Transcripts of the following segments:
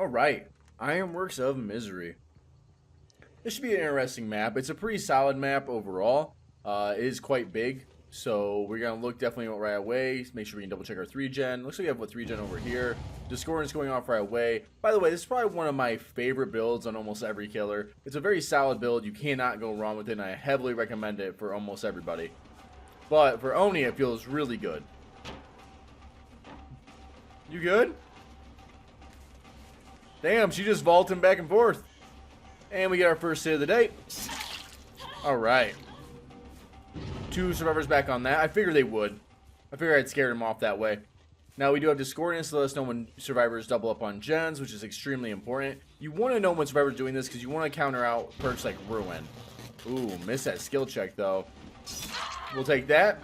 Alright, Ironworks of Misery. This should be an interesting map. It's a pretty solid map overall. It is quite big, so we're going to look definitely right away. Make sure we can double check our 3-gen. Looks like we have a 3-gen over here. Discordance going off right away. By the way, this is probably one of my favorite builds on almost every killer. It's a very solid build. You cannot go wrong with it, and I heavily recommend it for almost everybody. But for ONI, it feels really good. You good? Damn, she just vaulting back and forth. And we get our first hit of the day. Alright. 2 survivors back on that. I figured they would. I figured I'd scared them off that way. Now we do have Discordance to let us know when survivors double up on gens, which is extremely important. You want to know when survivors are doing this because you want to counter out perks like Ruin. Ooh, missed that skill check though. We'll take that.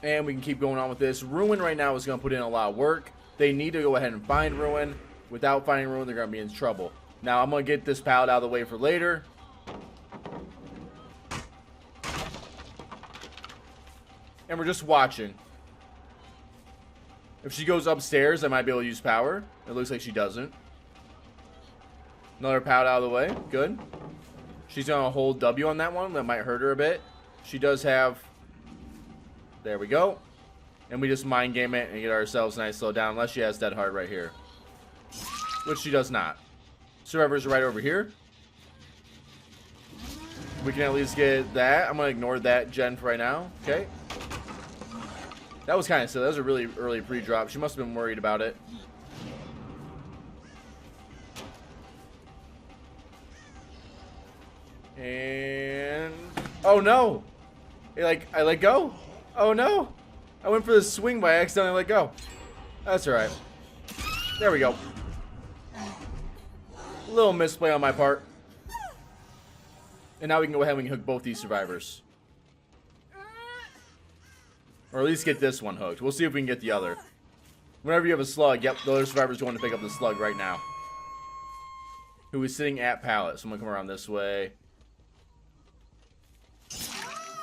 And we can keep going on with this. Ruin right now is going to put in a lot of work. They need to go ahead and find Ruin. Without finding Ruin, they're going to be in trouble. Now, I'm going to get this pallet out of the way for later. And we're just watching. If she goes upstairs, I might be able to use power. It looks like she doesn't. Another pallet out of the way. Good. She's going to hold W on that one. That might hurt her a bit. She does have... There we go. And we just mind game it and get ourselves a nice slow down. Unless she has Dead Hard right here. Which she does not. Survivors are right over here. We can at least get that. I'm going to ignore that gen for right now. Okay. That was kind of silly. That was a really early pre-drop. She must have been worried about it. And... Oh no! I let go? Oh no! I went for the swing by accidentally let go. That's alright. There we go. Little misplay on my part. And now we can go ahead and we can hook both these survivors. Or at least get this one hooked. We'll see if we can get the other. Whenever you have a slug, yep, the other survivor's going to pick up the slug right now. Who is sitting at pallet. So I'm going to come around this way.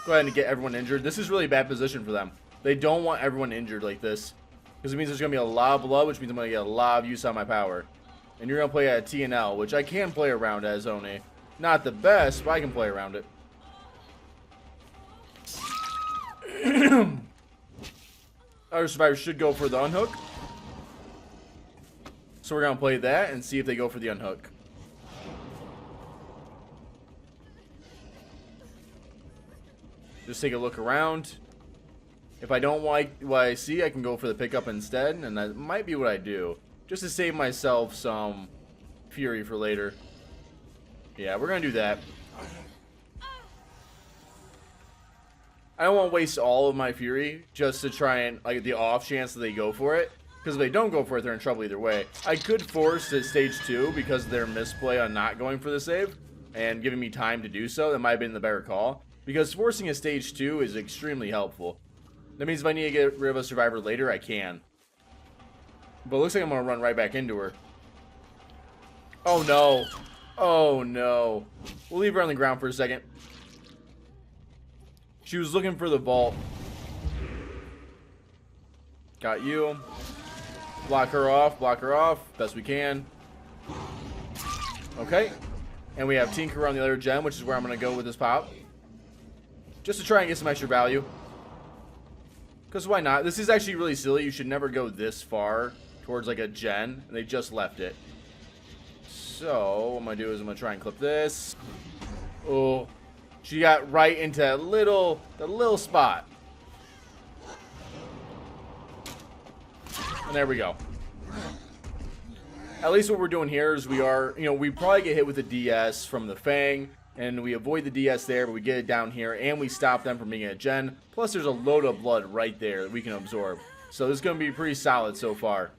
Go ahead and get everyone injured. This is really a bad position for them. They don't want everyone injured like this. Because it means there's going to be a lot of blood, which means I'm going to get a lot of use out of my power. And you're going to play at TNL, which I can play around as ONI. Not the best, but I can play around it. Other survivors should go for the unhook. So we're going to play that and see if they go for the unhook. Just take a look around. If I don't like what I see, I can go for the pickup instead. And that might be what I do. Just to save myself some fury for later. Yeah, we're going to do that. I don't want to waste all of my fury just to try and, like, the off chance that they go for it. Because if they don't go for it, they're in trouble either way. I could force the stage 2 because of their misplay on not going for the save and giving me time to do so. That might have been the better call. Because forcing a stage 2 is extremely helpful. That means if I need to get rid of a survivor later, I can. But it looks like I'm going to run right back into her. Oh no. Oh no. We'll leave her on the ground for a second. She was looking for the vault. Got you. Block her off. Block her off. Best we can. Okay. And we have Tinker on the other gen, which is where I'm going to go with this pop. Just to try and get some extra value. Because why not? This is actually really silly. You should never go this far towards like a gen. And they just left it. So what I'm going to do is I'm going to try and clip this. Oh. She got right into that little spot. And there we go. At least what we're doing here is we are, we probably get hit with the DS from the Fang. And we avoid the DS there, but we get it down here. And we stop them from being a gen. Plus there's a load of blood right there that we can absorb. So this is going to be pretty solid so far.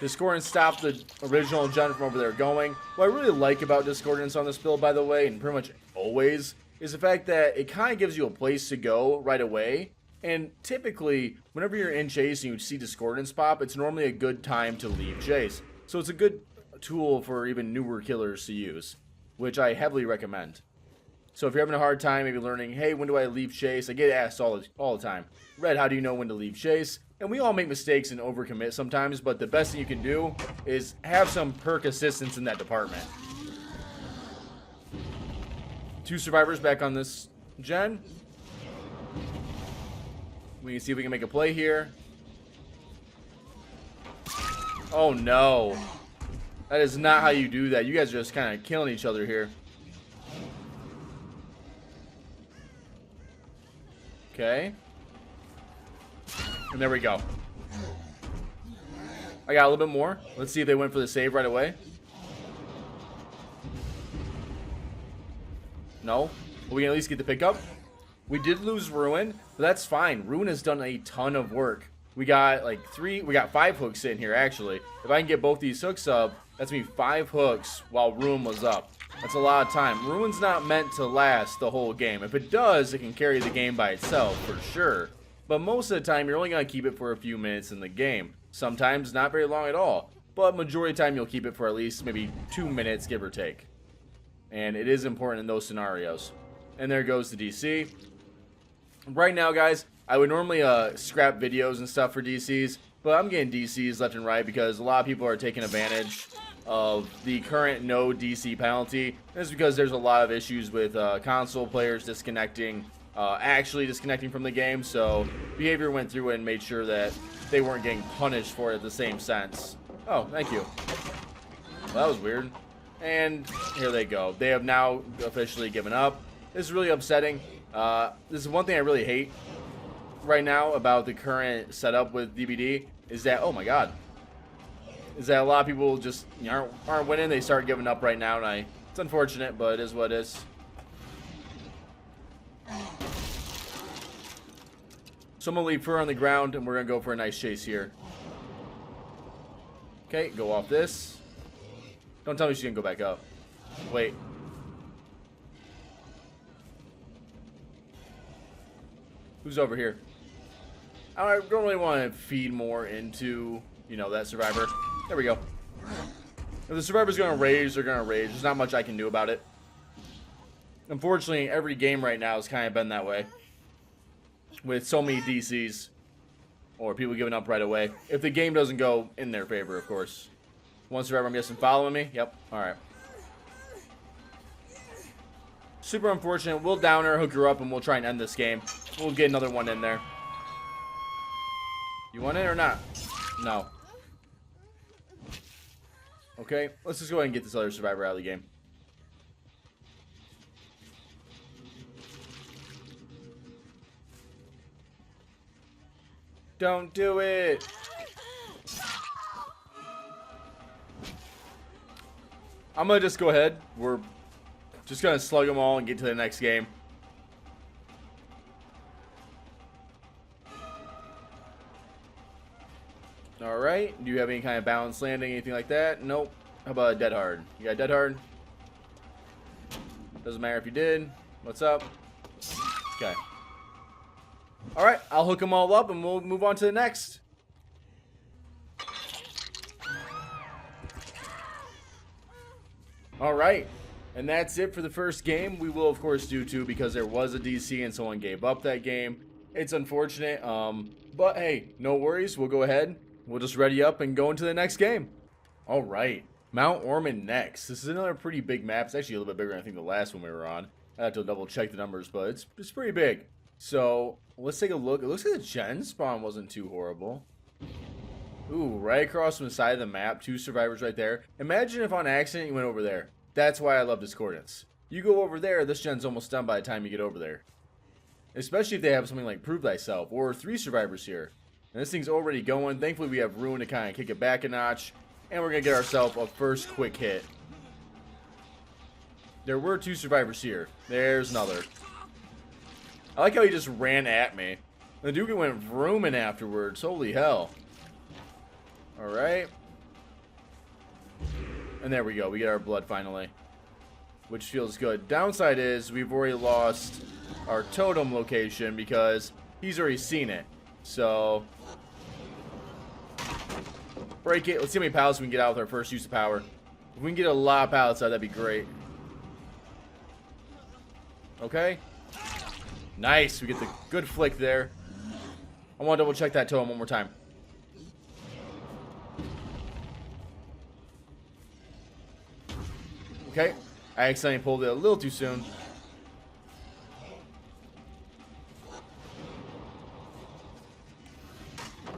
Discordance stopped the original gen from over there going. What I really like about Discordance on this build, by the way, and pretty much always, is the fact that it kind of gives you a place to go right away. And typically, whenever you're in chase and you see Discordance pop, it's normally a good time to leave chase. So it's a good tool for even newer killers to use, which I heavily recommend. So if you're having a hard time maybe learning, hey, when do I leave chase? I get asked all the time. Red, how do you know when to leave chase? And we all make mistakes and overcommit sometimes, but the best thing you can do is have some perk assistance in that department. 2 survivors back on this gen. We can see if we can make a play here. Oh no. That is not how you do that. You guys are just kind of killing each other here. Okay. And there we go. I got a little bit more. Let's see if they went for the save right away. No. We can at least get the pickup. We did lose Ruin, but that's fine. Ruin has done a ton of work. We got like 5 hooks in here actually. If I can get both these hooks up, that's me 5 hooks while Ruin was up. That's a lot of time. Ruin's not meant to last the whole game. If it does, it can carry the game by itself for sure. But most of the time, you're only going to keep it for a few minutes in the game. Sometimes not very long at all. But majority of the time, you'll keep it for at least maybe 2 minutes, give or take. And it is important in those scenarios. And there goes the DC. Right now, guys, I would normally scrap videos and stuff for DCs. But I'm getting DCs left and right because a lot of people are taking advantage of the current no DC penalty. That's because there's a lot of issues with console players disconnecting. Actually disconnecting from the game, so behavior went through and made sure that they weren't getting punished for it at the same sense. Oh, thank you. Well, that was weird. And here they go. They have now officially given up. This is really upsetting. This is one thing I really hate right now about the current setup with DBD is that, oh my god, is that a lot of people just aren't winning. They start giving up right now, and it's unfortunate, but it is what it is. So I'm going to leave Fur on the ground, and we're going to go for a nice chase here. Okay, go off this. Don't tell me she's going to go back up. Wait. Who's over here? I don't really want to feed more into, that survivor. There we go. If the survivor's going to rage, they're going to rage. There's not much I can do about it. Unfortunately, every game right now has kind of been that way. With so many DCs. Or people giving up right away. If the game doesn't go in their favor, of course. One survivor, I'm guessing, following me? Yep. Alright. Super unfortunate. We'll down her, hook her up, and we'll try and end this game. We'll get another one in there. You want it or not? No. Okay. Let's just go ahead and get this other survivor out of the game. Don't do it. I'm going to just go ahead. We're just going to slug them all and get to the next game. Alright. Do you have any kind of balanced landing, anything like that? Nope. How about a dead hard? You got a dead hard? Doesn't matter if you did. What's up? Okay. Alright, I'll hook them all up and we'll move on to the next. Alright, and that's it for the first game. We will, of course, do two because there was a DC and someone gave up that game. It's unfortunate, but hey, no worries. We'll go ahead. We'll just ready up and go into the next game. Alright, Mount Ormond next. This is another pretty big map. It's actually a little bit bigger than I think the last one we were on. I have to double check the numbers, but it's pretty big. So, let's take a look. It looks like the gen spawn wasn't too horrible. Ooh, right across from the side of the map. 2 survivors right there. Imagine if on accident you went over there. That's why I love discordance. You go over there, this gen's almost done by the time you get over there. Especially if they have something like Prove Thyself. Or 3 survivors here. And this thing's already going. Thankfully we have Ruin to kind of kick it back a notch. And we're going to get ourselves a first quick hit. There were 2 survivors here. There's another. I like how he just ran at me. The dude went vrooming afterwards. Holy hell. Alright. And there we go. We get our blood finally. Which feels good. Downside is we've already lost our totem location because he's already seen it. So, break it. Let's see how many pallets we can get out with our first use of power. If we can get a lot of pallets out, that'd be great. Okay. Nice. We get the good flick there. I want to double check that totem one more time. Okay. I accidentally pulled it a little too soon.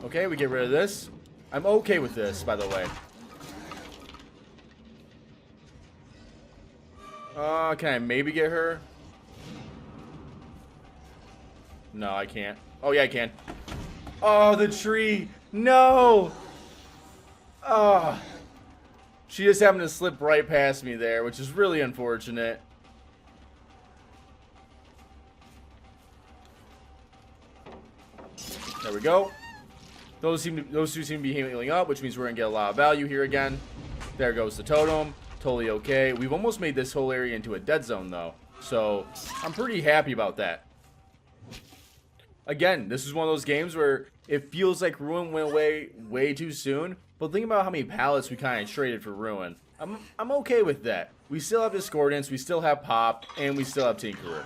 Okay, we get rid of this. I'm okay with this, by the way. Can I maybe get her? No, I can't. Oh, yeah, I can. Oh, the tree. No. Oh. She just happened to slip right past me there, which is really unfortunate. There we go. Those two seem to be healing up, which means we're going to get a lot of value here again. There goes the totem. Totally okay. We've almost made this whole area into a dead zone, though. So, I'm pretty happy about that. Again, this is one of those games where it feels like Ruin went away way too soon. But think about how many pallets we kind of traded for Ruin. I'm okay with that. We still have Discordance, we still have Pop, and we still have Tinkerer.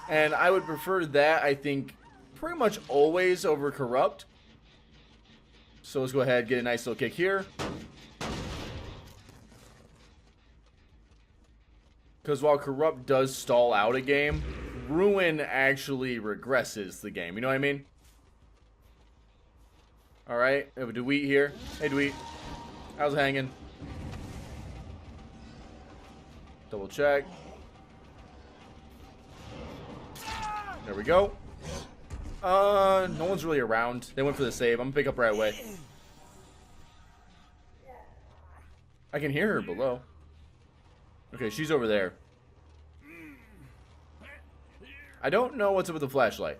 And I would prefer that, I think, pretty much always over Corrupt. So let's go ahead and get a nice little kick here. Because while Corrupt does stall out a game, Ruin actually regresses the game. You know what I mean? Alright, we have a Dweet here. Hey, Dweet. How's it hanging? Double check. There we go. No one's really around. They went for the save. I'm gonna pick up right away. I can hear her below. Okay, she's over there. I don't know what's up with the flashlight.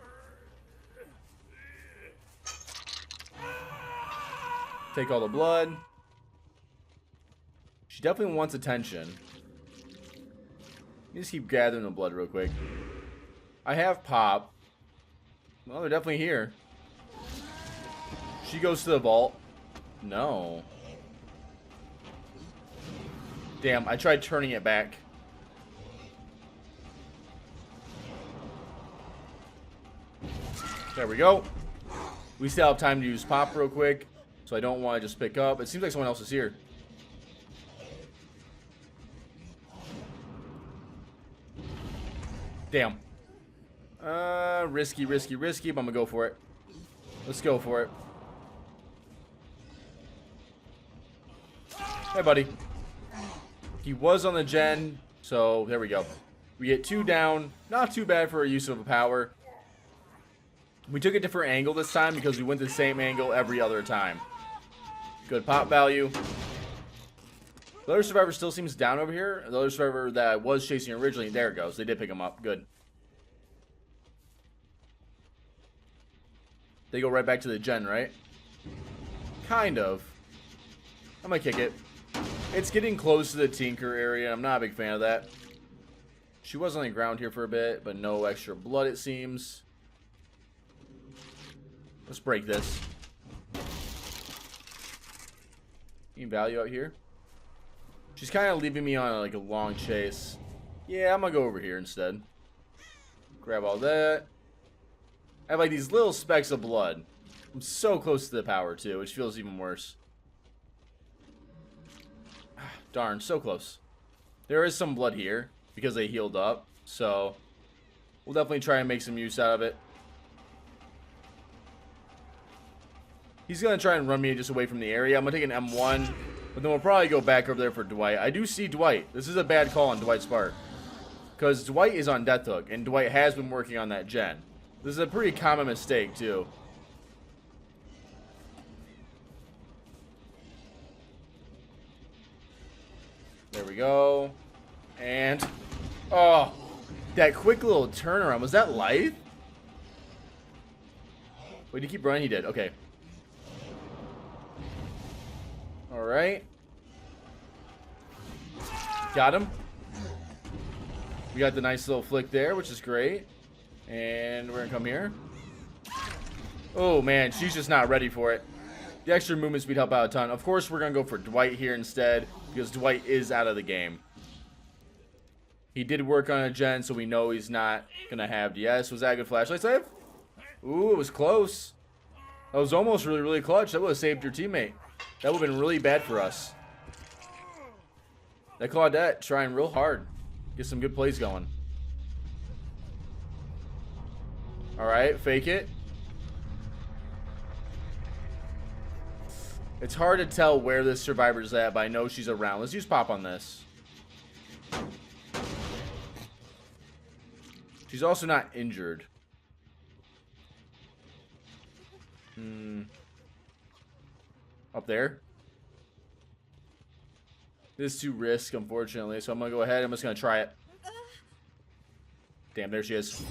Take all the blood. She definitely wants attention. Let me just keep gathering the blood real quick. I have Pop. Well, they're definitely here. She goes to the vault. No. Damn, I tried turning it back. There we go. We still have time to use Pop real quick, so I don't want to just pick up. It seems like someone else is here. Damn. Risky, risky, risky, but I'm gonna go for it. Let's go for it. Hey, buddy. He was on the gen, so there we go. We get 2 down. Not too bad for a use of a power. We took a different angle this time because we went the same angle every other time. Good pop value. The other survivor still seems down over here. The other survivor that I was chasing originally, there it goes. They did pick him up. Good. They go right back to the gen, right? Kind of. I'm gonna kick it. It's getting close to the Tinker area. I'm not a big fan of that. She was on the ground here for a bit, but no extra blood, it seems. Let's break this. Any value out here? She's kind of leaving me on like a long chase. Yeah, I'm gonna go over here instead. Grab all that. I have like these little specks of blood. I'm so close to the power too, which feels even worse. Darn, so close. There is some blood here because they healed up, so we'll definitely try and make some use out of it. He's going to try and run me just away from the area. I'm going to take an M1, but then we'll probably go back over there for Dwight. I do see Dwight. This is a bad call on Dwight's part, because Dwight is on Death Hook, and Dwight has been working on that gen. This is a pretty common mistake, too. There we go. And, oh, that quick little turnaround. Was that life? Wait, did he keep running? He did. Okay. Alright. Got him. We got the nice little flick there, which is great. And we're going to come here. Oh, man. She's just not ready for it. The extra movement speed help out a ton. Of course, we're going to go for Dwight here instead, because Dwight is out of the game. He did work on a gen, so we know he's not going to have DS. Was that a good flashlight save? Ooh, it was close. That was almost really, really clutch. That would have saved your teammate. That would have been really bad for us. That Claudette trying real hard. Get some good plays going. Alright, fake it. It's hard to tell where this survivor's at, but I know she's around. Let's use pop on this. She's also not injured. Up there. This is too risk, unfortunately, so I'm gonna go ahead. I'm just gonna try it. Damn, there she is.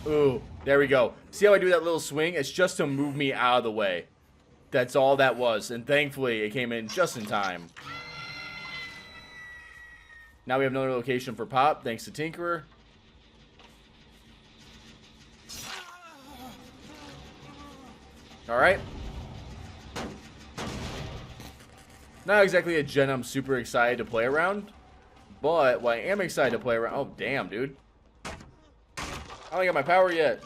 Ooh, there we go. See how I do that little swing? It's just to move me out of the way. That's all that was, and thankfully it came in just in time. Now we have another location for pop, thanks to Tinkerer. Alright. Not exactly a gen I'm super excited to play around, but what I am excited to play around... Oh, damn, dude. I don't got my power yet.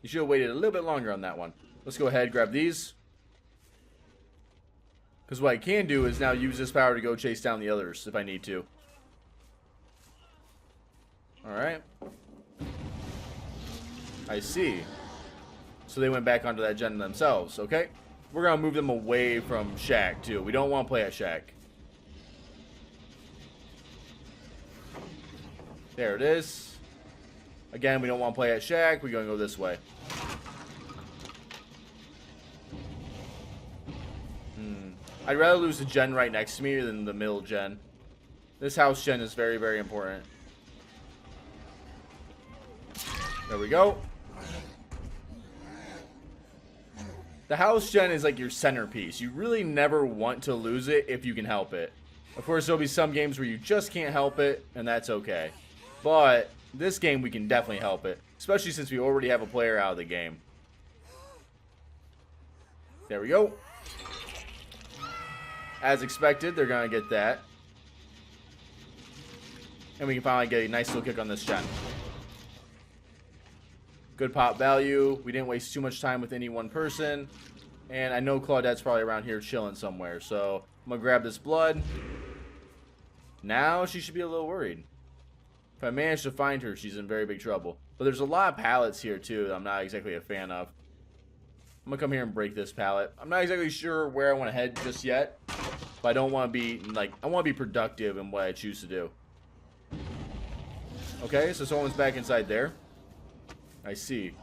You should have waited a little bit longer on that one. Let's go ahead and grab these. Because what I can do is now use this power to go chase down the others if I need to. Alright. I see. So they went back onto that gen themselves, okay? We're going to move them away from Shack, too. We don't want to play at Shack. There it is. Again, we don't want to play at Shack. We're going to go this way. I'd rather lose the gen right next to me than the middle gen. This house gen is very, very important. There we go. The house gen is like your centerpiece. You really never want to lose it if you can help it. Of course, there'll be some games where you just can't help it, and that's okay. But this game, we can definitely help it. Especially since we already have a player out of the game. There we go. As expected, they're going to get that. And we can finally get a nice little kick on this gen. Good pop value. We didn't waste too much time with any one person. And I know Claudette's probably around here chilling somewhere. So I'm going to grab this blood. Now she should be a little worried. If I manage to find her, she's in very big trouble. But there's a lot of pallets here too that I'm not exactly a fan of. I'm going to come here and break this pallet. I'm not exactly sure where I want to head just yet. But I don't want to be, like, I want to be productive in what I choose to do. Okay, so someone's back inside there. I see.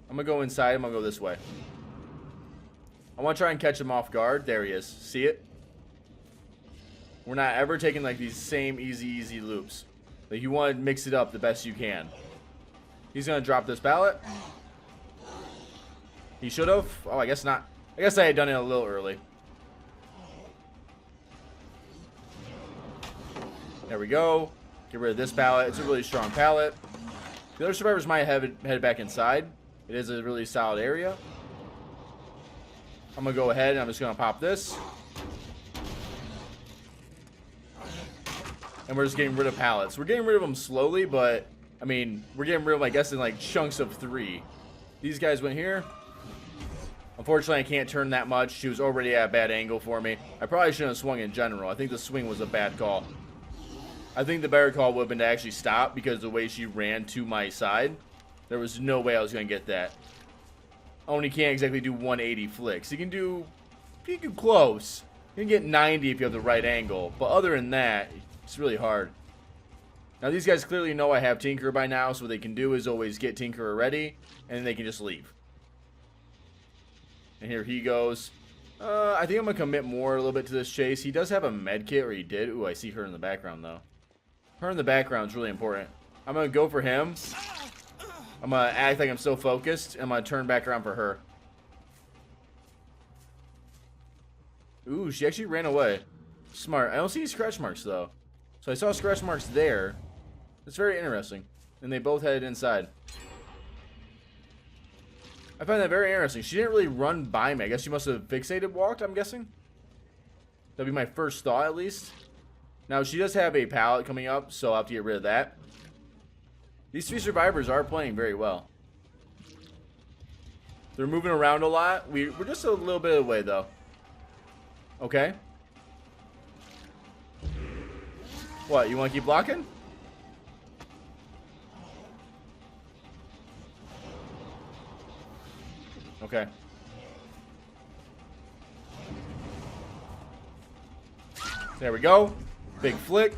I'm going to go inside. I'm going to go this way. I want to try and catch him off guard. There he is. See it? We're not ever taking, like, these same easy loops. Like, you want to mix it up the best you can. He's going to drop this pallet. He should have. Oh, I guess not. I guess I had done it a little early. There we go. Get rid of this pallet. It's a really strong pallet. The other survivors might have head back inside. It is a really solid area. I'm going to go ahead and I'm just going to pop this. And we're just getting rid of pallets. We're getting rid of them slowly, but, I mean, we're getting rid of them, I guess, in like chunks of 3. These guys went here. Unfortunately, I can't turn that much. She was already at a bad angle for me. I probably shouldn't have swung in general. I think the swing was a bad call. I think the better call would have been to actually stop because the way she ran to my side, there was no way I was going to get that. ONI can't exactly do 180 flicks. He can do close. You can get 90 if you have the right angle. But other than that, it's really hard. Now, these guys clearly know I have Tinkerer by now, so what they can do is always get Tinkerer ready, and then they can just leave. And here he goes. I think I'm going to commit more a little bit to this chase. He does have a med kit, or he did. Ooh, I see her in the background, though. Her in the background is really important. I'm going to go for him. I'm going to act like I'm so focused, and I'm going to turn back around for her. Ooh, she actually ran away. Smart. I don't see any scratch marks, though. So I saw scratch marks there. That's very interesting. And they both headed inside. I find that very interesting. She didn't really run by me. I guess she must have fixated walked, I'm guessing. That'd be my first thought, at least. Now, she does have a pallet coming up, so I'll have to get rid of that. These 3 survivors are playing very well. They're moving around a lot. We're just a little bit away, though. Okay. What, you want to keep blocking? Okay. There we go. Big flick.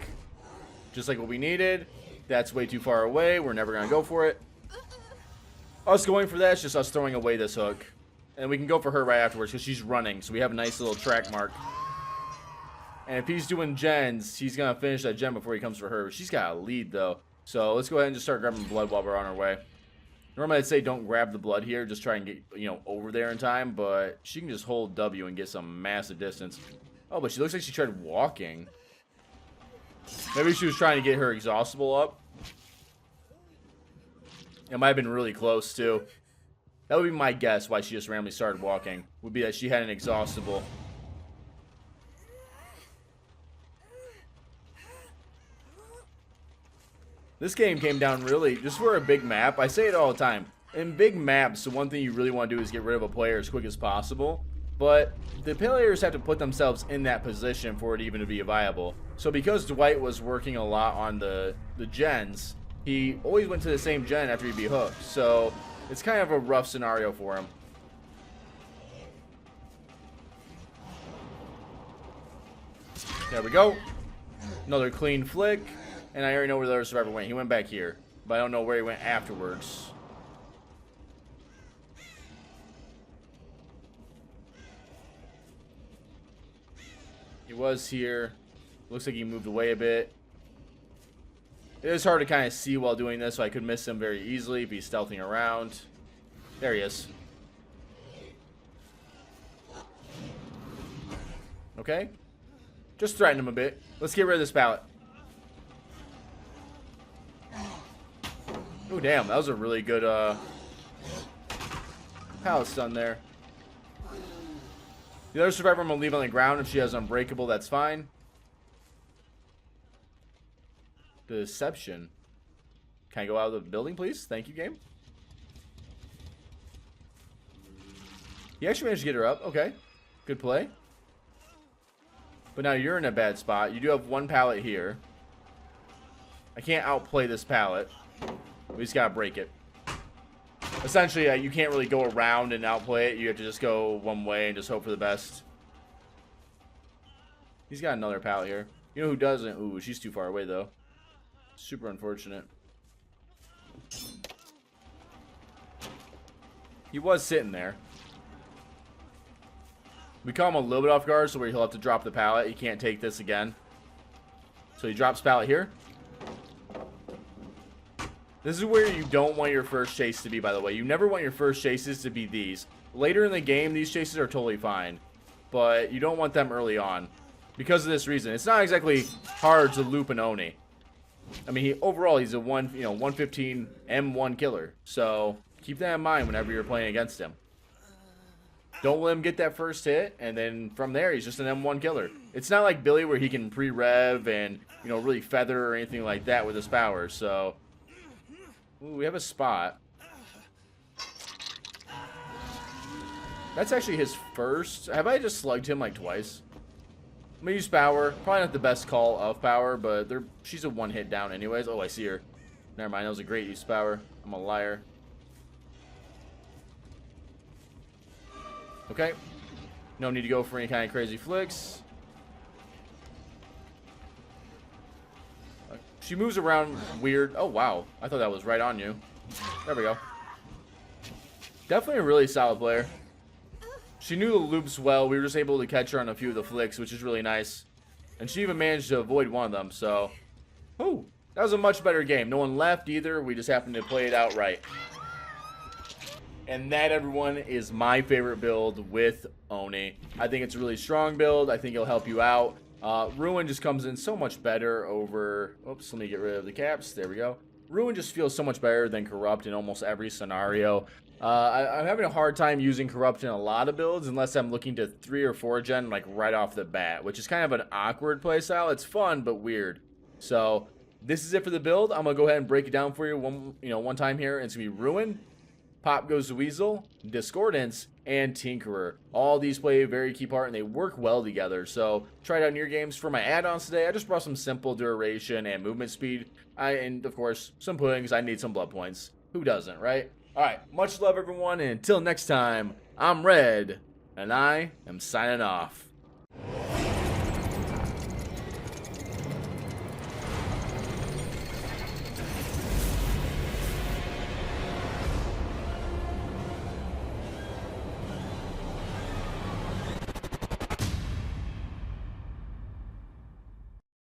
Just like what we needed. That's way too far away. We're never going to go for it. Us going for that is just us throwing away this hook. And we can go for her right afterwards because she's running. So we have a nice little track mark. And if he's doing gens, he's going to finish that gen before he comes for her. She's got a lead, though. So let's go ahead and just start grabbing blood while we're on our way. Normally I'd say don't grab the blood here. Just try and get, over there in time. But she can just hold W and get some massive distance. Oh, but she looks like she tried walking. Maybe she was trying to get her exhaustible up. It might have been really close, too. That would be my guess why she just randomly started walking. Would be that she had an exhaustible. This game came down really just for a big map. I say it all the time. In big maps, the one thing you really want to do is get rid of a player as quick as possible. But the players have to put themselves in that position for it even to be viable. So because Dwight was working a lot on the gens, he always went to the same gen after he'd be hooked. So it's kind of a rough scenario for him. There we go. Another clean flick. And I already know where the other survivor went. He went back here. But I don't know where he went afterwards. He was here. Looks like he moved away a bit. It is hard to kind of see while doing this, so I could miss him very easily if he's stealthing around. There he is. Okay. Just threaten him a bit. Let's get rid of this pallet. Oh, damn. That was a really good pallet stun there. The other survivor I'm going to leave on the ground. If she has Unbreakable, that's fine. Deception. Can I go out of the building, please? Thank you, game. You actually managed to get her up. Okay. Good play. But now you're in a bad spot. You do have one pallet here. I can't outplay this pallet. We just got to break it. Essentially, you can't really go around and outplay it. You have to just go one way and just hope for the best. He's got another pallet here. You know who doesn't? Ooh, she's too far away, though. Super unfortunate. He was sitting there. We caught him a little bit off guard, so he'll have to drop the pallet. He can't take this again. So he drops pallet here. This is where you don't want your first chase to be, by the way. You never want your first chases to be these. Later in the game, these chases are totally fine. But you don't want them early on. Because of this reason. It's not exactly hard to loop an Oni. I mean, overall, he's a 115 M1 killer. So, keep that in mind whenever you're playing against him. Don't let him get that first hit, and then from there, he's just an M1 killer. It's not like Billy where he can pre-rev and, really feather or anything like that with his powers. So, ooh, we have a spot. That's actually his first. Have I just slugged him like twice? I'm going to use power. Probably not the best call of power, but she's a one-hit down anyways. Oh, I see her. Never mind. That was a great use of power. I'm a liar. Okay. No need to go for any kind of crazy flicks. She moves around weird. Oh, wow. I thought that was right on you. There we go. Definitely a really solid player. She knew the loops well. We were just able to catch her on a few of the flicks, which is really nice. And she even managed to avoid one of them, so... Ooh, that was a much better game. No one left either. We just happened to play it out right. And that, everyone, is my favorite build with Oni. I think it's a really strong build. I think it'll help you out. Ruin just comes in so much better over... Oops, let me get rid of the caps. There we go. Ruin just feels so much better than Corrupt in almost every scenario. I'm having a hard time using Corrupt in a lot of builds unless I'm looking to 3 or 4 gen like right off the bat, which is kind of an awkward playstyle. It's fun, but weird. So this is it for the build. I'm going to go ahead and break it down for you one time here. It's going to be Ruin, Pop Goes the Weasel, Discordance, and Tinkerer. All these play a very key part and they work well together. So try it out in your games. For my add-ons today, I just brought some simple duration and movement speed. And of course, some pudding because I need some blood points. Who doesn't, right? Alright, much love everyone, and until next time, I'm Red, and I am signing off.